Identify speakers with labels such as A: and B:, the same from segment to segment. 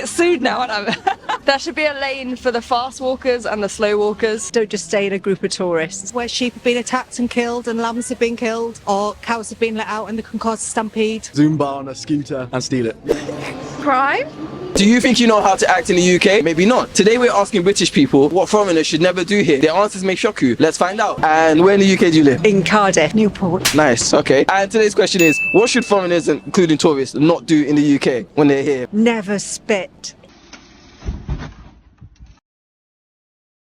A: get sued now, aren't I?
B: There should be a lane for the fast walkers and the slow walkers.
C: Don't just stay in a group of tourists where sheep have been attacked and killed and lambs have been killed or cows have been let out and they can cause a stampede.
D: Zumba on a scooter and steal it.
B: Crime?
E: Do you think you know how to act in the UK? Maybe not. Today we're asking British people what foreigners should never do here. Their answers may shock you. Let's find out. And where in the UK do you live?
C: In Cardiff, Newport.
E: Nice, okay. And today's question is, what should foreigners, including tourists, not do in the UK when they're here?
C: Never spit.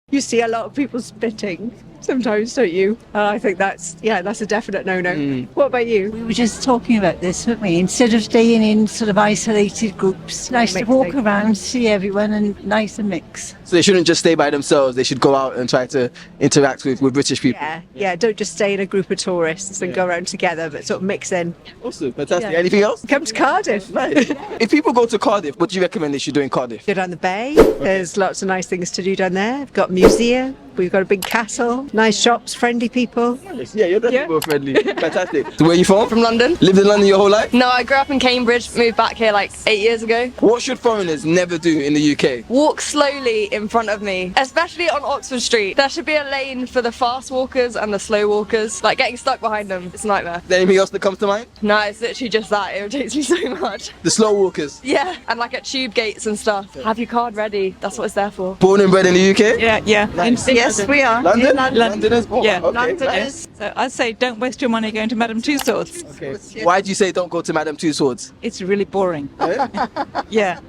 C: You see a lot of people spitting sometimes, don't you? I think that's a definite no-no. What about you?
F: We were just talking about this, weren't we? Instead of staying in sort of isolated groups, nice to walk around, see everyone and nice and mix.
E: So they shouldn't just stay by themselves, they should go out and try to interact with British people.
C: Yeah, don't just stay in a group of tourists and go around together, but sort of mix in.
E: Awesome, fantastic. Anything else?
C: Come to Cardiff.
E: Nice. If people go to Cardiff, what do you recommend they should do in Cardiff?
C: Go down the bay. There's lots of nice things to do down there. We've got a museum, we've got a big castle, nice shops, friendly people.
E: Nice. Yeah, you're definitely more friendly. Fantastic. So where are you from?
B: From London.
E: Lived in London your whole life?
B: No, I grew up in Cambridge, moved back here like 8 years ago.
E: What should foreigners never do in the UK?
B: Walk slowly in front of me, especially on Oxford Street. There should be a lane for the fast walkers and the slow walkers. Like getting stuck behind them, it's a nightmare.
E: Is there anything else that comes to mind?
B: No, it's literally just that. It irritates me so much.
E: The slow walkers.
B: Yeah, and like at tube gates and stuff. Have your card ready. That's what it's there for.
E: Born and bred in the UK?
A: Yeah.
E: Nice.
A: Yes, we are.
E: London?
A: Londoners.
E: Yeah. Okay,
A: Londoners. So I'd say don't waste your money going to Madame Tussauds.
E: Okay. Why do you say don't go to Madame Tussauds?
A: It's really boring. Yeah.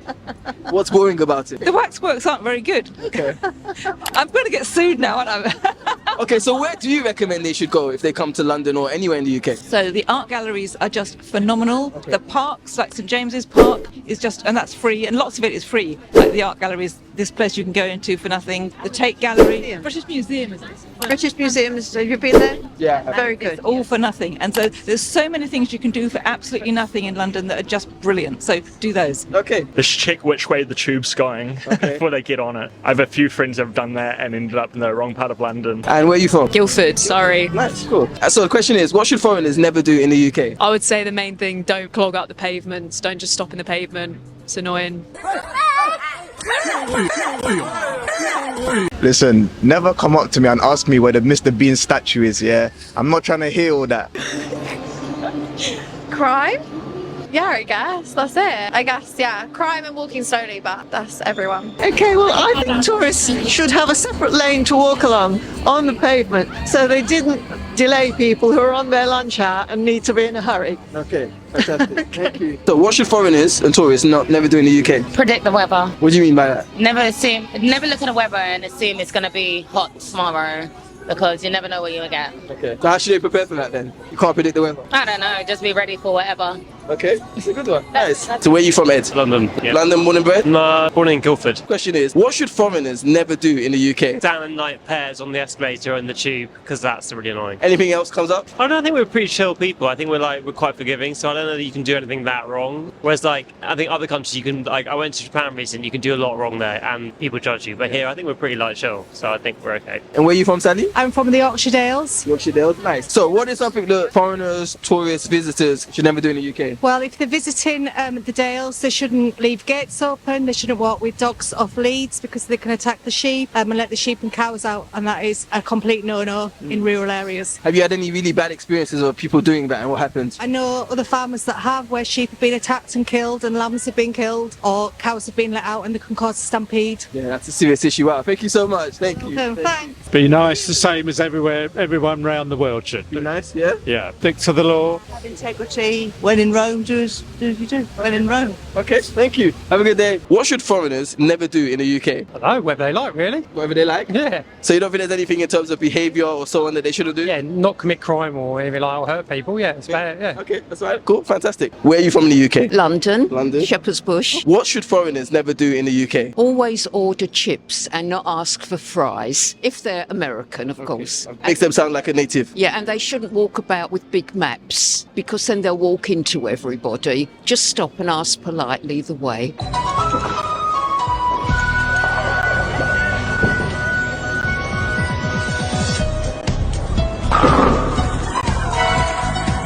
E: What's boring about it?
A: The waxworks aren't very good.
E: Okay.
A: I'm going to get sued now, aren't I?
E: Okay, so where do you recommend they should go if they come to London or anywhere in the UK?
A: So the art galleries are just phenomenal. The parks, like St James's Park, is just, and that's free, and lots of it is free. Like the art galleries, this place you can go into for nothing. The Tate Gallery, British Museum, is it?
G: British Museums, have you been there?
E: Yeah.
G: Very good.
A: It's all for nothing. And so there's so many things you can do for absolutely nothing in London that are just brilliant. So do those.
E: Okay.
H: They should check which way the tube's going before they get on it. I have a few friends that have done that and ended up in the wrong part of London.
E: And where are you from?
B: Guildford, sorry.
E: Nice, cool. So the question is, what should foreigners never do in the UK?
I: I would say the main thing, don't clog up the pavements, don't just stop in the pavement. It's annoying.
D: Listen, never come up to me and ask me where the Mr. Bean statue is, yeah? I'm not trying to hear all that.
J: Crime? Yeah, I guess. That's it. I guess, yeah. Crime and walking slowly, but that's everyone.
G: Okay, well, I think tourists should have a separate lane to walk along on the pavement so they didn't delay people who are on their lunch hour and need to be in a hurry.
E: Okay, fantastic. Thank you. So what should foreigners and tourists never do in the UK?
K: Predict the weather.
E: What do you mean by that?
K: Never look at the weather and assume it's going to be hot tomorrow, because you never know what you'll get.
E: Okay. So how should they prepare for that then? You can't predict the weather.
K: I don't know, just be ready for whatever.
E: Okay, it's a good one. Nice. So where are you from, Ed?
H: London. Yeah.
E: London, born and bred?
H: No, born in Guildford.
E: Question is, what should foreigners never do in the UK?
H: Down in night pairs on the escalator and the tube, because that's really annoying.
E: Anything else comes up?
H: I don't think we're pretty chill people. I think we're quite forgiving, so I don't know that you can do anything that wrong. Whereas I think other countries you can, I went to Japan recently, you can do a lot wrong there and people judge you. But here I think we're pretty chill, so I think we're okay.
E: And where are you from, Sally?
C: I'm from the Yorkshire Dales.
E: Yorkshire Dales, nice. So what is something that foreigners, tourists, visitors should never do in the UK?
C: Well, if they're visiting the Dales, they shouldn't leave gates open, they shouldn't walk with dogs off leads because they can attack the sheep and let the sheep and cows out, and that is a complete no-no in rural areas.
E: Have you had any really bad experiences of people doing that and what happened?
C: I know other farmers that have, where sheep have been attacked and killed and lambs have been killed or cows have been let out and they can cause a stampede.
E: Yeah, that's a serious issue. Wow, thank you so much. Thank you.
C: Thanks.
L: Be nice, the same as everyone around the world should.
E: Be nice, yeah?
L: Yeah, stick to the law.
F: Have integrity. When in Rome, do as you do. When in Rome.
E: Okay, thank you. Have a good day. What should foreigners never do in the UK?
L: I don't know, whatever they like, really.
E: Whatever they like?
L: Yeah.
E: So you don't think there's anything in terms of behaviour or so on that they shouldn't do?
L: Yeah, not commit crime or anything like that or hurt people. Yeah, it's bad. Yeah.
E: Okay, that's right. Cool, fantastic. Where are you from in the UK?
M: London.
E: London.
M: Shepherd's Bush.
E: What should foreigners never do in the UK?
M: Always order chips and not ask for fries, if they're American, of course.
E: Makes them sound like a native.
M: Yeah, and they shouldn't walk about with big maps, because then they'll walk into everybody. Just stop and ask politely the way.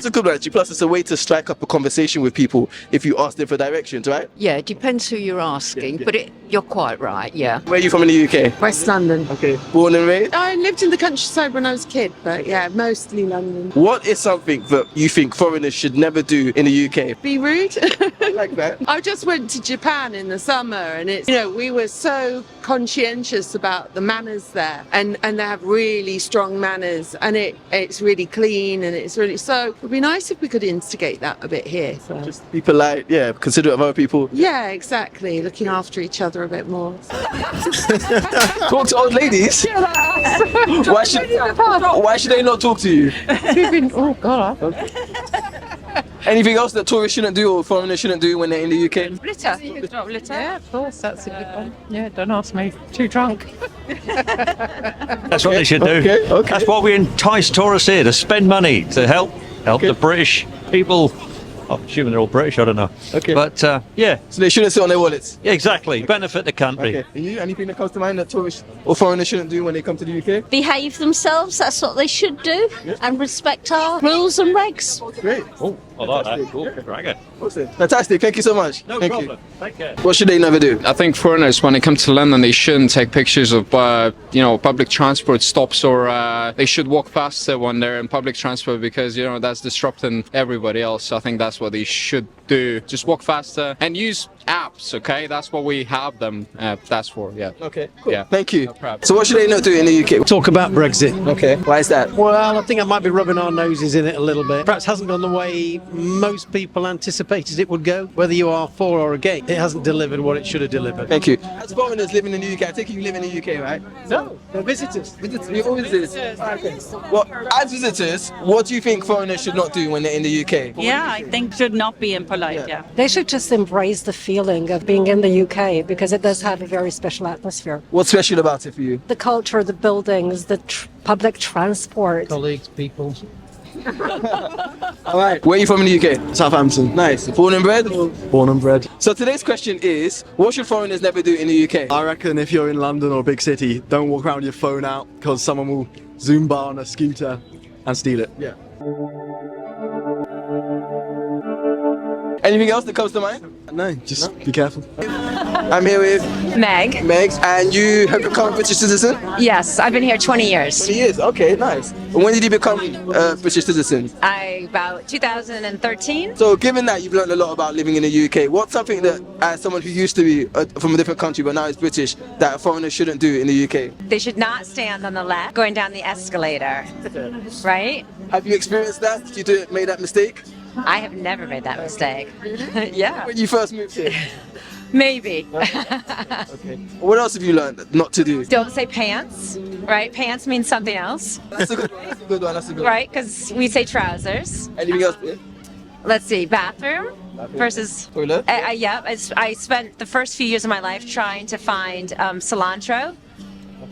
E: So a good one actually. Plus, it's a way to strike up a conversation with people if you ask them for directions, right?
M: Yeah, it depends who you're asking, but you're quite right, yeah.
E: Where are you from in the UK?
G: West London.
E: Okay. Born and raised?
G: I lived in the countryside when I was a kid, but yeah, mostly London.
E: What is something that you think foreigners should never do in the UK?
G: Be rude.
E: I like that.
G: I just went to Japan in the summer, and it's, you know, we were so conscientious about the manners there, and they have really strong manners, and it's really clean, and it's really, so it'd be nice if we could instigate that a bit here. So.
E: Just be polite, yeah, considerate of other people.
G: Yeah, exactly. Looking after each other a bit more.
E: Talk to old ladies. Why should they not talk to you?
G: Oh God.
E: Anything else that tourists shouldn't do or foreigners shouldn't do when they're in the UK?
A: Litter. Not litter.
N: Yeah, of course, that's a good one. Yeah, don't ask me. Too drunk.
O: That's what they should do.
E: Okay.
O: That's why we entice tourists here, to spend money to help the British people. I'm assuming they're all British, I don't know.
E: Okay.
O: But yeah.
E: So they shouldn't sit on their wallets?
O: Yeah, exactly. Benefit the country.
E: Okay. And you, anything that comes to mind that tourists or foreigners shouldn't do when they come to the UK?
P: Behave themselves, that's what they should do, and respect our rules and regs.
E: Great.
O: Oh, I like that. Cool. Dragon.
E: Awesome. Fantastic. Thank you so much.
O: No
E: Thank
O: problem.
E: you.
O: Take care.
E: What should they never do?
Q: I think foreigners, when they come to London, they shouldn't take pictures of, public transport stops, or they should walk faster when they're in public transport, because, that's disrupting everybody else. I think that's what they should do. Just walk faster and use apps, okay? That's what we have them. That's for, yeah.
E: Okay, cool.
Q: Yeah.
E: Thank you. So what should they not do in the UK?
R: Talk about Brexit.
E: Okay. Why is that?
R: Well, I think I might be rubbing our noses in it a little bit. Perhaps hasn't gone the way most people anticipated it would go. Whether you are for or against, it hasn't delivered what it should have delivered.
E: Thank you. As foreigners living in the UK, I think you live in the UK, right?
R: No, they're visitors.
E: You're all visitors. Okay. Well, as visitors, what do you think foreigners should not do when they're in the UK?
S: Yeah, I think should not be impolite, yeah.
T: They should just embrace the feeling of being in the UK, because it does have a very special atmosphere.
E: What's special about it for you?
T: The culture, the buildings, the public transport.
R: Colleagues, people.
E: All right. Where are you from in the UK?
D: Southampton.
E: Nice. Born and bred?
D: Born and bred.
E: So today's question is, what should foreigners never do in the UK?
D: I reckon if you're in London or a big city, don't walk around with your phone out, because someone will zoom by on a scooter and steal it.
E: Yeah. Anything else that comes to mind?
D: No, just be careful.
E: I'm here with
B: Meg.
E: Meg, and you have become a British citizen?
B: Yes, I've been here 20 years.
E: 20 years, okay, nice. And when did you become a British citizen?
B: About 2013.
E: So given that you've learned a lot about living in the UK, what's something that, as someone who used to be from a different country but now is British, that a foreigner shouldn't do in the UK?
B: They should not stand on the left going down the escalator, right?
E: Have you experienced that? Did you make that mistake?
B: I have never made that mistake. Yeah.
E: When you first moved here?
B: Maybe.
E: Okay. What else have you learned not to do?
B: Don't say pants, right? Pants means something else.
E: That's a good one. That's a good one. That's a good one.
B: Right, because we say trousers.
E: Anything else?
B: Let's see, bathroom versus
E: toilet.
B: Yeah, I spent the first few years of my life trying to find cilantro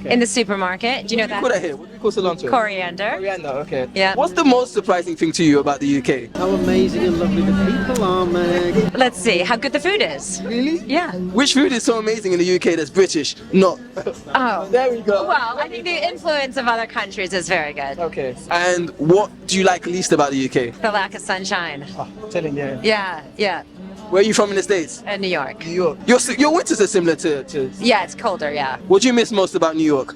B: in the supermarket. Do you know that?
E: What do you call that here? What do you call cilantro?
B: Coriander.
E: Coriander, okay.
B: Yeah.
E: What's the most surprising thing to you about the UK?
R: How amazing and lovely the people are, Meg.
B: Let's see, how good the food is.
E: Really?
B: Yeah.
E: Which food is so amazing in the UK that's British? Not.
B: Oh.
E: There we go.
B: Well, I think the influence of other countries is very good.
E: Okay. And what do you like least about the UK?
B: The lack of sunshine.
E: Oh, telling you.
B: Yeah.
E: Where are you from in the States?
B: New York.
E: New York. Your winters are similar to...
B: Yeah, it's colder, yeah.
E: What do you miss most about New York?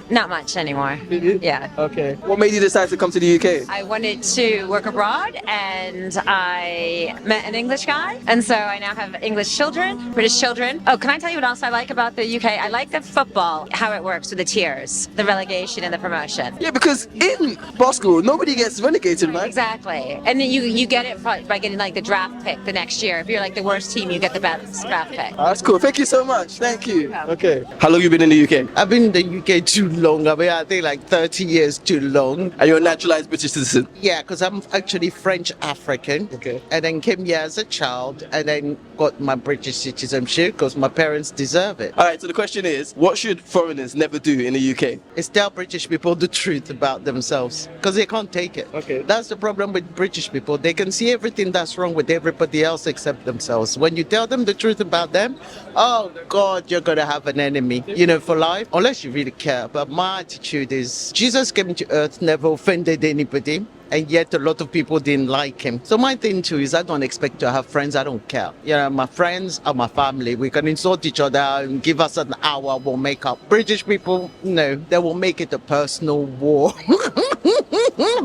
B: Not much anymore.
E: Really?
B: Yeah.
E: Okay. What made you decide to come to the UK?
B: I wanted to work abroad, and I met an English guy, and so I now have English children, British children. Oh, can I tell you what else I like about the UK? I like the football, how it works with the tiers, the relegation and the promotion.
E: Yeah, because in basketball, nobody gets relegated, right?
B: Exactly. And then you get it by getting like the draft pick the next year. If you're like the worst team, you get the best draft pick.
E: That's cool. Thank you so much. Thank you. Okay. How long have you been in the UK?
U: I've been in the UK too long. I think like 30 years too long.
E: Are you a naturalized British citizen?
U: Yeah, because I'm actually French African.
E: Okay.
U: And then came here as a child and then got my British citizenship because my parents deserve it.
E: All right, so the question is, what should foreigners never do in the UK?
U: It's tell British people the truth about themselves because they can't take it.
E: Okay.
U: That's the problem with British people. They can see everything that's wrong with everybody else except themselves. When you tell them the truth about them, oh God, you're going to have an enemy, for life, unless you really care. But my attitude is Jesus came to earth, never offended anybody. and yet a lot of people didn't like him. So my thing too is I don't expect to have friends. I don't care. You know, my friends are my family. We can insult each other and give us an hour, we'll make up. British people, no, they will make it a personal war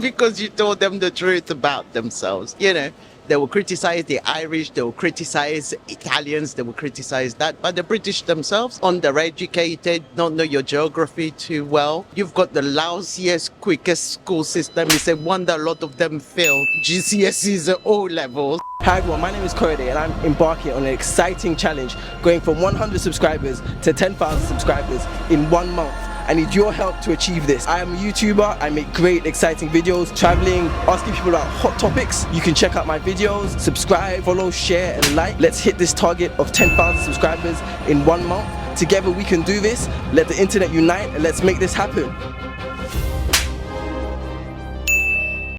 U: because you told them the truth about themselves. You know, they will criticize the Irish, they will criticize Italians, they will criticize that. But the British themselves, undereducated, don't know your geography too well. You've got the lousiest, quickest school system. It's a wonder a lot of them fail GCSEs at O levels.
E: Hi everyone, my name is Corday and I'm embarking on an exciting challenge going from 100 subscribers to 10,000 subscribers in 1 month. I need your help to achieve this. I am a YouTuber, I make great exciting videos, traveling, asking people about hot topics. You can check out my videos, subscribe, follow, share and like. Let's hit this target of 10,000 subscribers in 1 month. Together we can do this. Let the internet unite and let's make this happen.